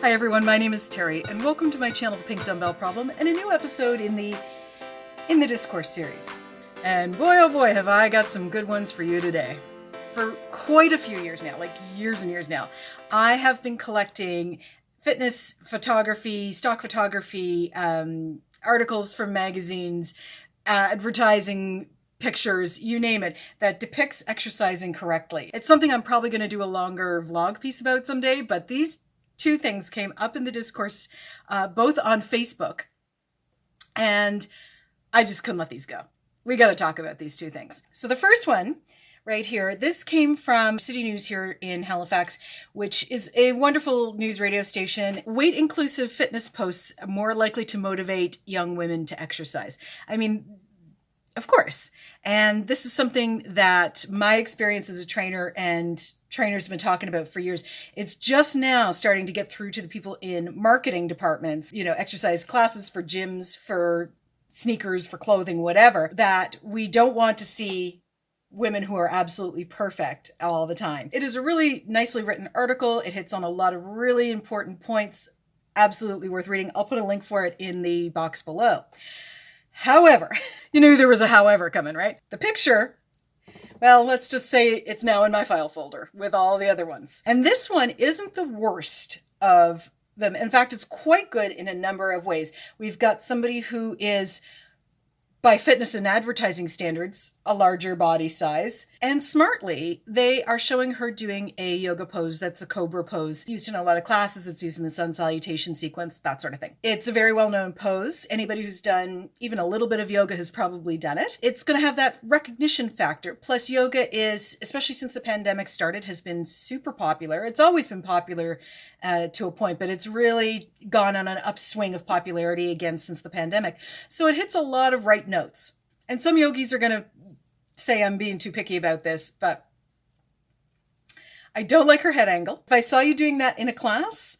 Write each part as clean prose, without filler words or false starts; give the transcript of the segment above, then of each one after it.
Hi everyone, my name is Terry, and welcome to my channel, The Pink Dumbbell Problem, and a new episode in the Discourse series. And boy oh boy, have I got some good ones for you today. For quite a few years now, like years and years now, I have been collecting fitness photography, stock photography, articles from magazines, advertising, pictures, you name it, that depicts exercising correctly. It's something I'm probably going to do a longer vlog piece about someday, but these two things came up in the discourse, both on Facebook, and I just couldn't let these go. We got to talk about these two things. So the first one right here, this came from City News here in Halifax, which is a wonderful news radio station. Weight inclusive fitness posts more likely to motivate young women to exercise. I mean, of course. And this is something that my experience as a trainer and trainers have been talking about for years. It's just now starting to get through to the people in marketing departments, exercise classes for gyms, for sneakers, for clothing, whatever, that we don't want to see women who are absolutely perfect all the time. It is a really nicely written article. It hits on a lot of really important points. Absolutely worth reading. I'll put a link for it in the box below. However, you knew there was a however coming, right? The picture, well, let's just say it's now in my file folder with all the other ones. And this one isn't the worst of them. In fact, it's quite good in a number of ways. We've got somebody who is, by fitness and advertising standards, a larger body size. And smartly, they are showing her doing a yoga pose that's a cobra pose. Used in a lot of classes. It's used in the sun salutation sequence, that sort of thing. It's a very well-known pose. Anybody who's done even a little bit of yoga has probably done it. It's going to have that recognition factor. Plus, yoga is, especially since the pandemic started, has been super popular. It's always been popular to a point, but it's really gone on an upswing of popularity again since the pandemic. So it hits a lot of right notes. And some yogis are going to say I'm being too picky about this, but I don't like her head angle. If I saw you doing that in a class,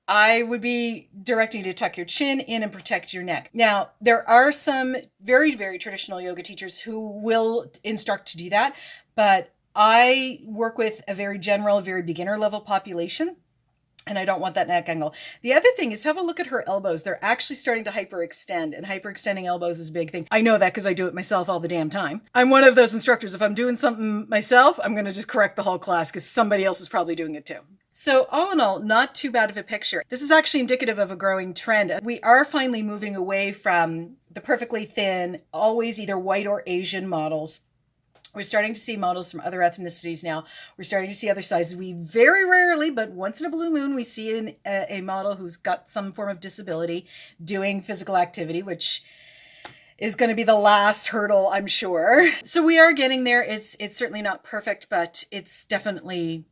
I would be directing you to tuck your chin in and protect your neck. Now, there are some very, very traditional yoga teachers who will instruct to do that, but I work with a very general, very beginner level population, and I don't want that neck angle. The other thing is, have a look at her elbows. They're actually starting to hyperextend, and hyperextending elbows is a big thing. I know that because I do it myself all the damn time. I'm one of those instructors. If I'm doing something myself, I'm going to just correct the whole class because somebody else is probably doing it too. So all in all, not too bad of a picture. This is actually indicative of a growing trend. We are finally moving away from the perfectly thin, always either white or Asian models. We're starting to see models from other ethnicities now. We're starting to see other sizes. We very rarely, but once in a blue moon, we see a model who's got some form of disability doing physical activity, which is going to be the last hurdle, I'm sure. So we are getting there. It's certainly not perfect, but it's definitely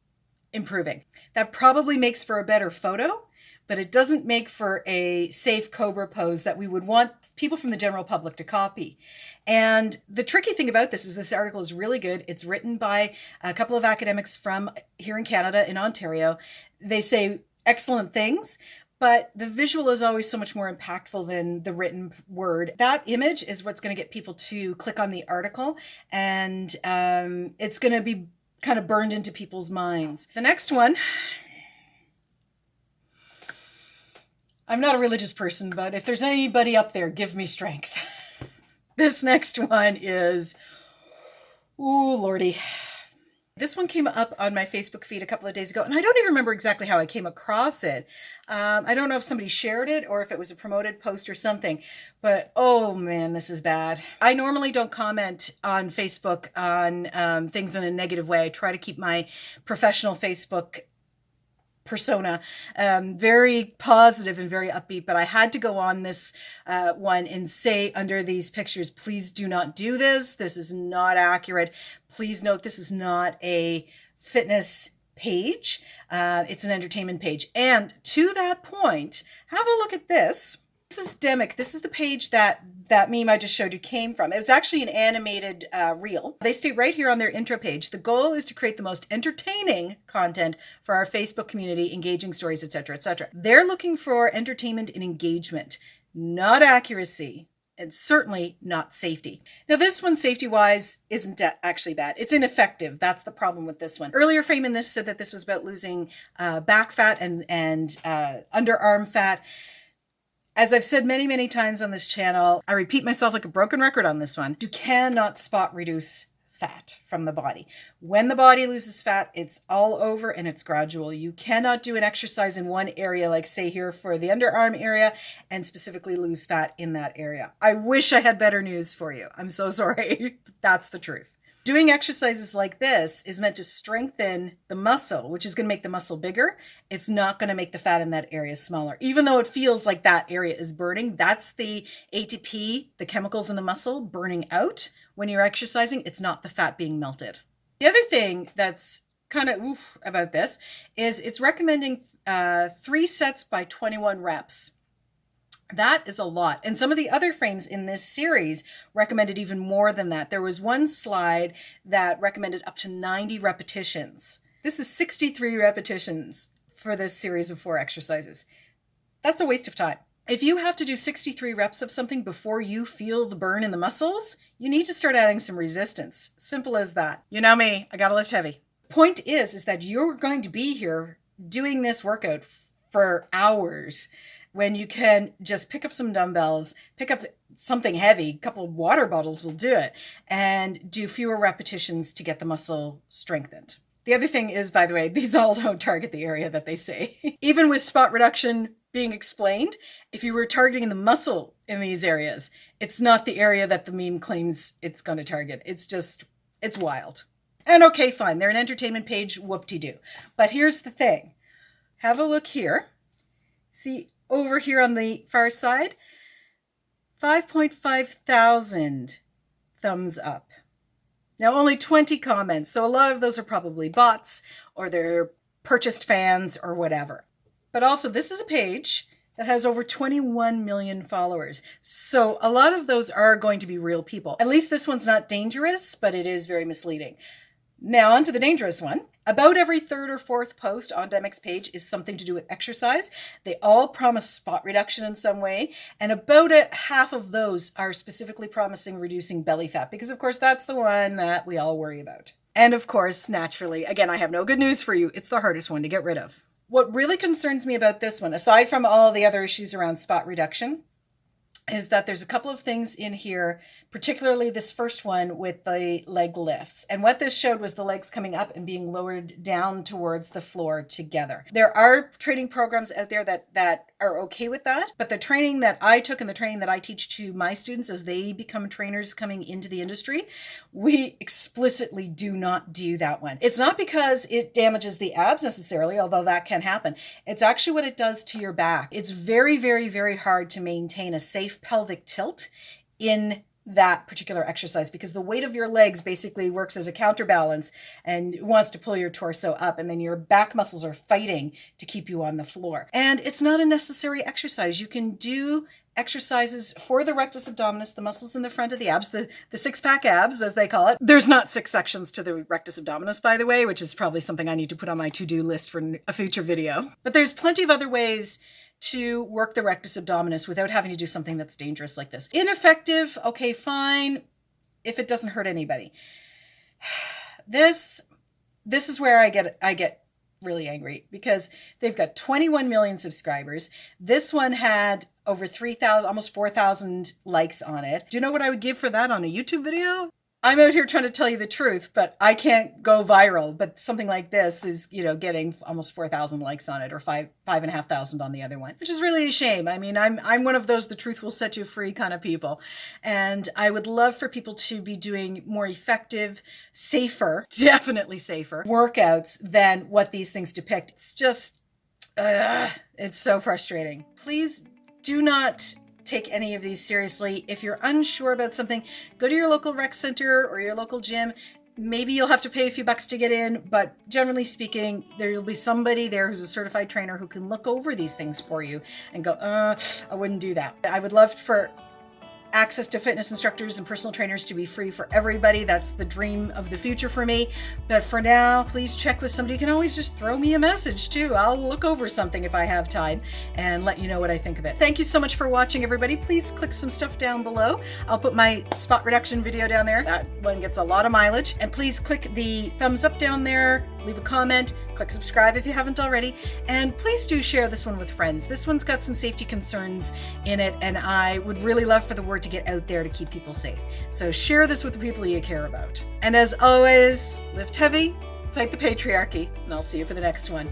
improving. That probably makes for a better photo, but it doesn't make for a safe cobra pose that we would want people from the general public to copy. And the tricky thing about this is this article is really good. It's written by a couple of academics from here in Canada, in Ontario. They say excellent things, but the visual is always so much more impactful than the written word. That image is what's going to get people to click on the article, and it's going to be kind of burned into people's minds. The next one, I'm not a religious person, but if there's anybody up there, give me strength. This next one is, ooh, Lordy. This one came up on my Facebook feed a couple of days ago, and I don't even remember exactly how I came across it. I don't know if somebody shared it or if it was a promoted post or something, but oh man, this is bad. I normally don't comment on Facebook on things in a negative way. I try to keep my professional Facebook persona very positive and very upbeat, but I had to go on this one and say under these pictures, please do not do this. This is not accurate. Please note this is not a fitness page. It's an entertainment page. And to that point, have a look at this. This is Demic. This is the page that meme I just showed you came from. It was actually an animated reel. They state right here on their intro page, the goal is to create the most entertaining content for our Facebook community, engaging stories, etc., etc. They're looking for entertainment and engagement, not accuracy and certainly not safety. Now this one, safety-wise, isn't actually bad. It's ineffective. That's the problem with this one. Earlier frame in this said that this was about losing back fat and underarm fat. As I've said many, many times on this channel, I repeat myself like a broken record on this one. You cannot spot reduce fat from the body. When the body loses fat, it's all over and it's gradual. You cannot do an exercise in one area, like say here for the underarm area, and specifically lose fat in that area. I wish I had better news for you. I'm so sorry. That's the truth. Doing exercises like this is meant to strengthen the muscle, which is going to make the muscle bigger. It's not going to make the fat in that area smaller. Even though it feels like that area is burning, that's the ATP, the chemicals in the muscle, burning out when you're exercising. It's not the fat being melted. The other thing that's kind of oof about this is it's recommending 3 sets by 21 reps. That is a lot. And some of the other frames in this series recommended even more than that. There was one slide that recommended up to 90 repetitions. This is 63 repetitions for this series of 4 exercises. That's a waste of time. If you have to do 63 reps of something before you feel the burn in the muscles, you need to start adding some resistance. Simple as that. You know me, I gotta lift heavy. Point is that you're going to be here doing this workout for hours, when you can just pick up some dumbbells, pick up something heavy, a couple of water bottles will do it, and do fewer repetitions to get the muscle strengthened. The other thing is, by the way, these all don't target the area that they say. Even with spot reduction being explained, if you were targeting the muscle in these areas, it's not the area that the meme claims it's going to target. It's wild. And okay, fine, they're an entertainment page, whoop-de-doo. But here's the thing. Have a look here. See, over here on the far side, 5.5 thousand thumbs up. Now only 20 comments, so a lot of those are probably bots or they're purchased fans or whatever. But also this is a page that has over 21 million followers. So a lot of those are going to be real people. At least this one's not dangerous, but it is very misleading. Now on to the dangerous one. About every 3rd or 4th post on Demic's page is something to do with exercise. They all promise spot reduction in some way, and about half of those are specifically promising reducing belly fat, because of course that's the one that we all worry about. And of course, naturally, again, I have no good news for you. It's the hardest one to get rid of. What really concerns me about this one, aside from all the other issues around spot reduction, is that there's a couple of things in here, particularly this first one with the leg lifts. And what this showed was the legs coming up and being lowered down towards the floor together. There are training programs out there that are okay with that, but the training that I took and the training that I teach to my students as they become trainers coming into the industry, we explicitly do not do that one. It's not because it damages the abs necessarily, although that can happen. It's actually what it does to your back. It's very, very, very hard to maintain a safe pelvic tilt in that particular exercise, because the weight of your legs basically works as a counterbalance and wants to pull your torso up, and then your back muscles are fighting to keep you on the floor. And it's not a necessary exercise. You can do exercises for the rectus abdominis, the muscles in the front of the abs, the six-pack abs, as they call it. There's not 6 sections to the rectus abdominis, by the way, which is probably something I need to put on my to-do list for a future video. But there's plenty of other ways to work the rectus abdominis without having to do something that's dangerous like this. Ineffective, okay, fine, if it doesn't hurt anybody. This is where I get really angry, because they've got 21 million subscribers. This one had over 3,000, almost 4,000 likes on it. Do you know what I would give for that on a YouTube video? I'm out here trying to tell you the truth, but I can't go viral. But something like this is, getting almost 4,000 likes on it, or 5,500 on the other one, which is really a shame. I mean, I'm one of those the truth will set you free kind of people. And I would love for people to be doing more effective, safer, definitely safer workouts than what these things depict. It's just, it's so frustrating. Please do not take any of these seriously. If you're unsure about something, go to your local rec center or your local gym. Maybe you'll have to pay a few bucks to get in, but generally speaking, there'll be somebody there who's a certified trainer who can look over these things for you and go, I wouldn't do that. I would love for access to fitness instructors and personal trainers to be free for everybody. That's the dream of the future for me. But for now, please check with somebody. You can always just throw me a message too. I'll look over something if I have time and let you know what I think of it. Thank you so much for watching, everybody. Please click some stuff down below. I'll put my spot reduction video down there. That one gets a lot of mileage. And please click the thumbs up down there, leave a comment, click subscribe if you haven't already, and please do share this one with friends. This one's got some safety concerns in it, and I would really love for the word to get out there to keep people safe. So share this with the people you care about. And as always, lift heavy, fight the patriarchy, and I'll see you for the next one.